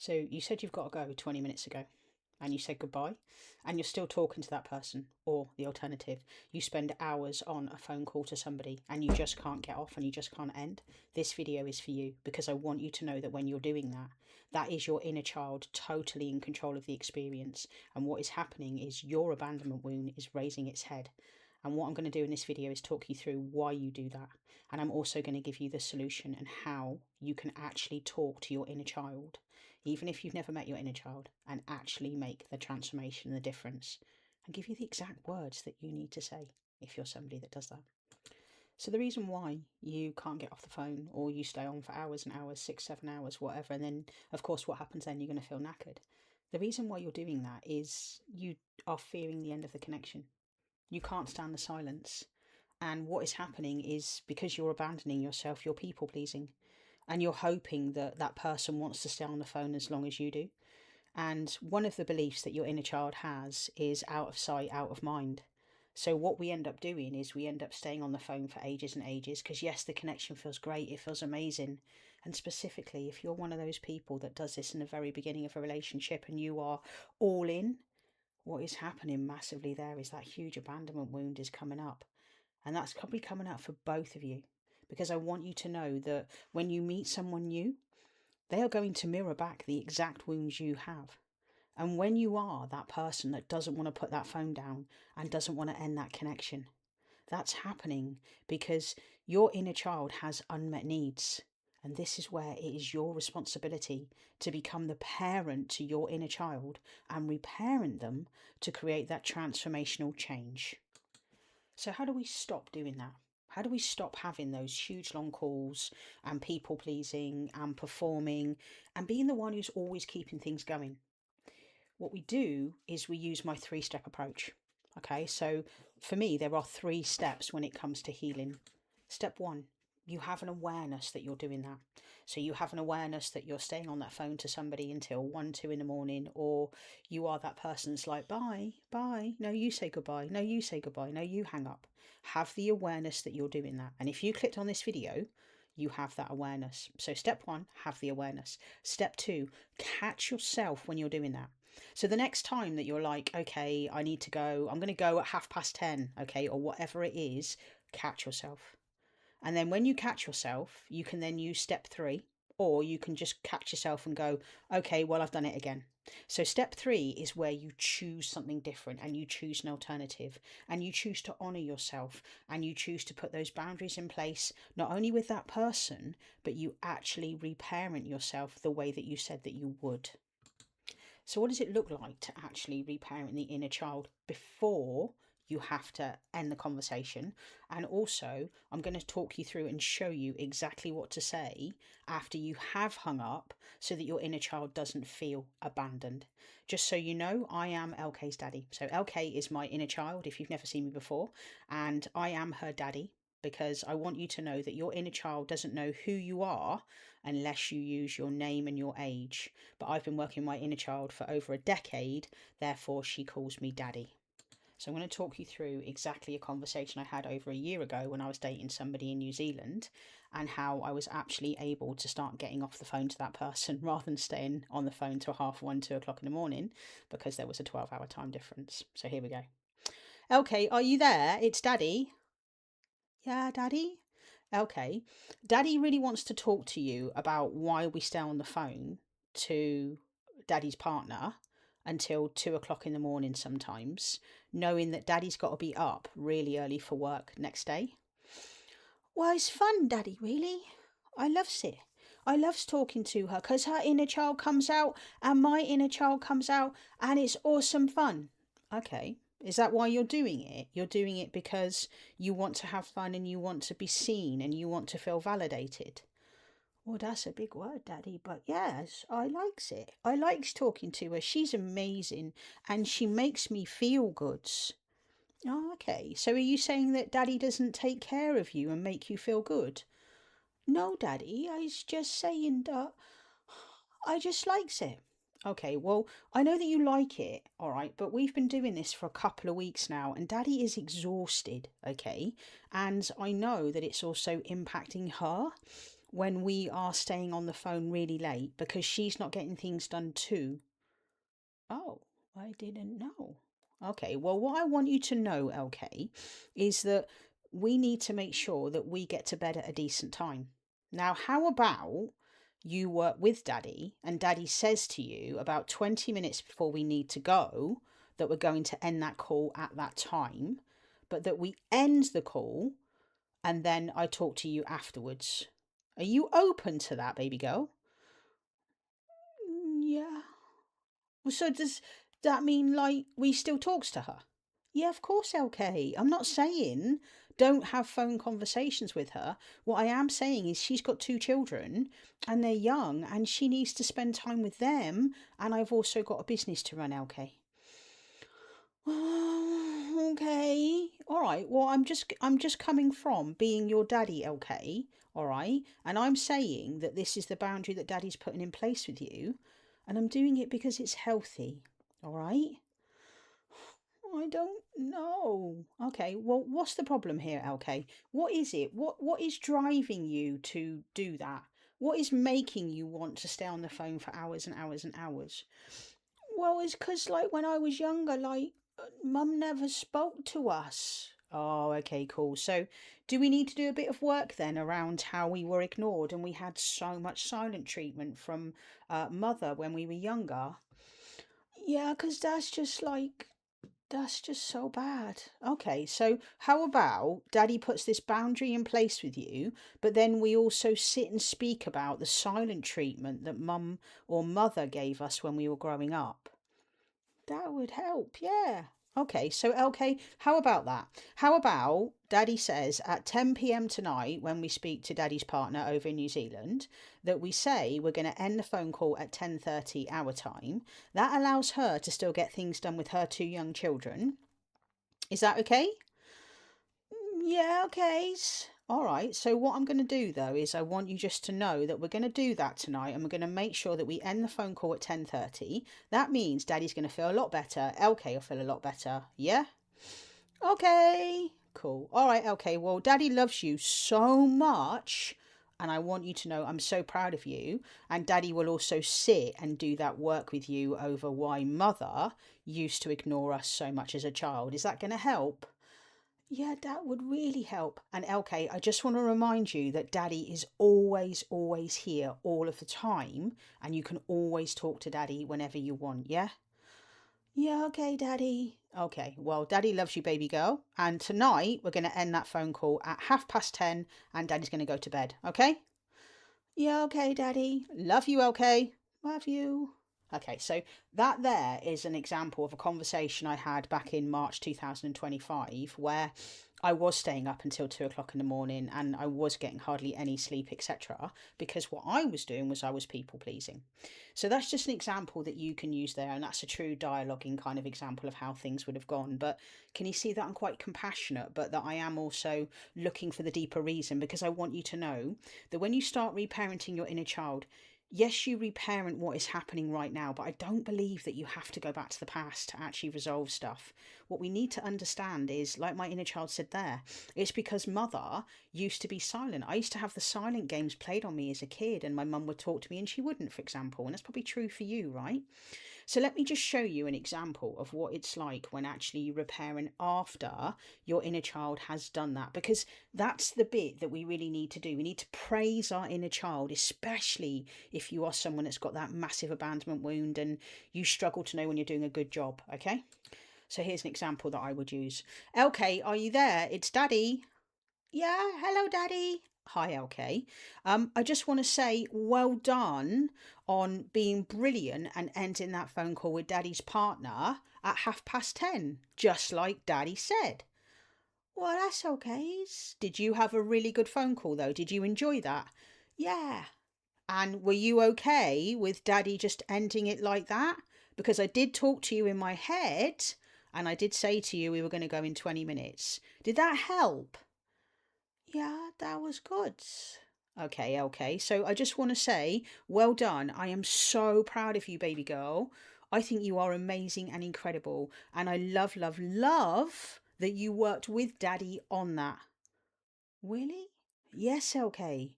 So you said you've got to go 20 minutes ago and you said goodbye and you're still talking to that person, or the alternative, you spend hours on a phone call to somebody and you just can't get off and you just can't end. This video is for you because I want you to know that when you're doing that, that is your inner child totally in control of the experience. And what is happening is your abandonment wound is raising its head. And what I'm going to do in this video is talk you through why you do that. And I'm also going to give you the solution and how you can actually talk to your inner child, even if you've never met your inner child, and actually make the transformation and the difference, and give you the exact words that you need to say if you're somebody that does that. So the reason why you can't get off the phone, or you stay on for hours and hours, 6, 7 hours, whatever, and then of course what happens then, you're going to feel knackered. The reason why you're doing that is you are fearing the end of the connection. You can't stand the silence. And what is happening is, because you're abandoning yourself, you're people pleasing, and you're hoping that that person wants to stay on the phone as long as you do. And one of the beliefs that your inner child has is out of sight, out of mind. So what we end up doing is we end up staying on the phone for ages and ages, because yes, the connection feels great, it feels amazing. And specifically, if you're one of those people that does this in the very beginning of a relationship and you are all in, what is happening massively there is that huge abandonment wound is coming up. And that's probably coming up for both of you, because I want you to know that when you meet someone new, they are going to mirror back the exact wounds you have. And when you are that person that doesn't want to put that phone down and doesn't want to end that connection, that's happening because your inner child has unmet needs. And this is where it is your responsibility to become the parent to your inner child and reparent them to create that transformational change. So how do we stop doing that? How do we stop having those huge long calls and people pleasing and performing and being the one who's always keeping things going? What we do is we use my 3-step approach. Okay, so for me, there are 3 steps when it comes to healing. Step 1, you have an awareness that you're doing that. So you have an awareness that you're staying on that phone to somebody until 1, 2 in the morning, or you are that person that's like, bye, bye, no, you say goodbye, no, you say goodbye, no, you hang up. Have the awareness that you're doing that. And if you clicked on this video, you have that awareness. So step 1, have the awareness. Step 2, catch yourself when you're doing that. So the next time that you're like, okay, I need to go, I'm going to go at 10:30, okay, or whatever it is, catch yourself. And then when you catch yourself, you can then use step 3, or you can just catch yourself and go, okay, well, I've done it again. So step 3 is where you choose something different and you choose an alternative and you choose to honour yourself and you choose to put those boundaries in place, not only with that person, but you actually reparent yourself the way that you said that you would. So what does it look like to actually reparent the inner child before you have to end the conversation? And also, I'm going to talk you through and show you exactly what to say after you have hung up so that your inner child doesn't feel abandoned. Just so you know, I am LK's daddy. So LK is my inner child, if you've never seen me before, and I am her daddy, because I want you to know that your inner child doesn't know who you are unless you use your name and your age. But I've been working my inner child for over a decade, therefore she calls me daddy. So I'm going to talk you through exactly a conversation I had over a year ago when I was dating somebody in New Zealand, and how I was actually able to start getting off the phone to that person rather than staying on the phone till 1:30, 2 o'clock in the morning, because there was a 12-hour time difference. So here we go. Okay, are you there? It's daddy. Yeah, daddy? Okay. Daddy really wants to talk to you about why we stay on the phone to daddy's partner until 2 o'clock in the morning sometimes, knowing that daddy's got to be up really early for work next day. Well, it's fun, daddy, really. I loves it. I loves talking to her because her inner child comes out and my inner child comes out and it's awesome fun. Okay. Is that why you're doing it? You're doing it because you want to have fun and you want to be seen and you want to feel validated. Well, that's a big word, daddy, but yes, I likes it. I likes talking to her. She's amazing and she makes me feel good. Oh, okay. So are you saying that daddy doesn't take care of you and make you feel good? No, daddy, I was just saying that I just likes it. Okay, well, I know that you like it, all right, but we've been doing this for a couple of weeks now and daddy is exhausted, okay? And I know that it's also impacting her. when we are staying on the phone really late because she's not getting things done too. Oh, I didn't know. Okay, well, what I want you to know, LK, is that we need to make sure that we get to bed at a decent time. Now, how about you work with Daddy and Daddy says to you about 20 minutes before we need to go that we're going to end that call at that time, but that we end the call and then I talk to you afterwards. Are you open to that, baby girl? Yeah. So does that mean like we still talks to her? Yeah, of course, LK. I'm not saying don't have phone conversations with her. What I am saying is she's got two children and they're young and she needs to spend time with them. And I've also got a business to run, LK. Okay. All right. Well, I'm just coming from being your daddy, LK. All right. And I'm saying that this is the boundary that daddy's putting in place with you. And I'm doing it because it's healthy. All right. I don't know. Okay. Well, what's the problem here, LK? What is it? What is driving you to do that? What is making you want to stay on the phone for hours and hours and hours? Well, it's because, like, when I was younger, like, Mum never spoke to us. Oh, okay, cool. So, do we need to do a bit of work then around how we were ignored and we had so much silent treatment from Mother when we were younger? Yeah, because that's just so bad. Okay, so how about Daddy puts this boundary in place with you, but then we also sit and speak about the silent treatment that Mum or Mother gave us when we were growing up? That would help, yeah. Okay, so LK, how about that? How about Daddy says at 10 p.m. tonight, when we speak to Daddy's partner over in New Zealand, that we say we're going to end the phone call at 10:30 our time. That allows her to still get things done with her two young children. Is that okay? Yeah, okay. All right. So what I'm going to do though is I want you just to know that we're going to do that tonight and we're going to make sure that we end the phone call at 10:30. That means Daddy's going to feel a lot better. LK will feel a lot better. Yeah? Okay. Cool. All right, LK. Well, Daddy loves you so much. And I want you to know I'm so proud of you. And Daddy will also sit and do that work with you over why Mother used to ignore us so much as a child. Is that going to help? Yeah, that would really help. And LK, I just want to remind you that Daddy is always, always here all of the time, and you can always talk to Daddy whenever you want, yeah? Yeah, okay, Daddy. Okay, well, Daddy loves you, baby girl. And tonight, we're going to end that phone call at 10:30, and Daddy's going to go to bed, okay? Yeah, okay, Daddy. Love you, LK. Love you. Okay, so that there is an example of a conversation I had back in March 2025 where I was staying up until 2 o'clock in the morning and I was getting hardly any sleep, etc. Because what I was doing was I was people pleasing. So that's just an example that you can use there, and that's a true dialoguing kind of example of how things would have gone. But can you see that I'm quite compassionate, but that I am also looking for the deeper reason? Because I want you to know that when you start reparenting your inner child, yes, you reparent what is happening right now, but I don't believe that you have to go back to the past to actually resolve stuff. What we need to understand is, like my inner child said there, it's because Mother used to be silent. I used to have the silent games played on me as a kid, and my mum would talk to me and she wouldn't, for example. And that's probably true for you, right? So let me just show you an example of what it's like when actually you reparent after your inner child has done that, because that's the bit that we really need to do. We need to praise our inner child, especially if you are someone that's got that massive abandonment wound and you struggle to know when you're doing a good job, okay? So here's an example that I would use. LK, are you there? It's Daddy. Yeah, hello, Daddy. Hi, LK. I just want to say well done on being brilliant and ending that phone call with Daddy's partner at 10:30, just like Daddy said. Well, that's okay. Did you have a really good phone call, though? Did you enjoy that? Yeah. And were you okay with Daddy just ending it like that? Because I did talk to you in my head and I did say to you we were going to go in 20 minutes. Did that help? Yeah, that was good. Okay, okay. So I just want to say, well done. I am so proud of you, baby girl. I think you are amazing and incredible. And I love, love, love that you worked with Daddy on that. Really? Yes, LK.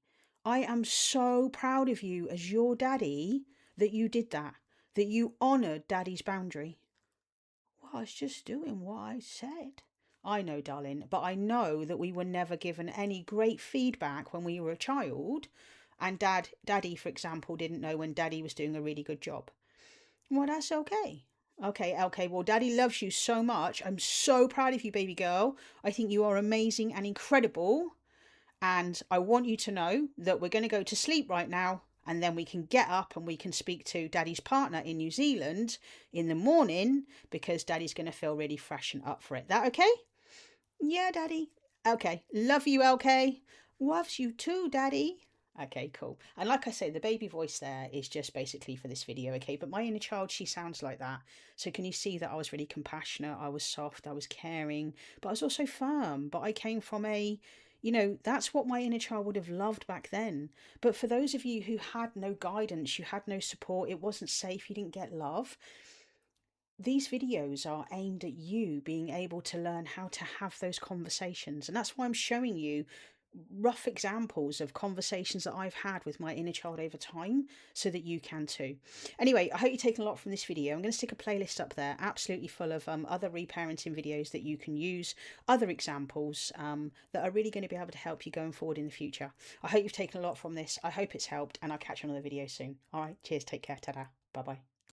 I am so proud of you as your daddy that you did that you honoured daddy's boundary. Well, I was just doing what I said. I know, darling, but I know that we were never given any great feedback when we were a child, and daddy, for example, didn't know when daddy was doing a really good job. Well, that's okay. Okay. Well, daddy loves you so much. I'm so proud of you, baby girl. I think you are amazing and incredible. And I want you to know that we're going to go to sleep right now. And then we can get up and we can speak to daddy's partner in New Zealand in the morning because daddy's going to feel really fresh and up for it. That okay? Yeah, daddy. Okay. Love you, LK. Loves you too, daddy. Okay, cool. And like I say, the baby voice there is just basically for this video, okay? But my inner child, she sounds like that. So can you see that I was really compassionate, I was soft, I was caring, but I was also firm. But I came from that's what my inner child would have loved back then. But for those of you who had no guidance, you had no support, it wasn't safe, you didn't get love, these videos are aimed at you being able to learn how to have those conversations. And that's why I'm showing you rough examples of conversations that I've had with my inner child over time so that you can too. Anyway, I hope you're taking a lot from this video. I'm going to stick a playlist up there absolutely full of other reparenting videos that you can use, other examples that are really going to be able to help you going forward in the future. I hope you've taken a lot from this. I hope it's helped, and I'll catch you on another video soon. All right, cheers, take care, ta-da, bye-bye.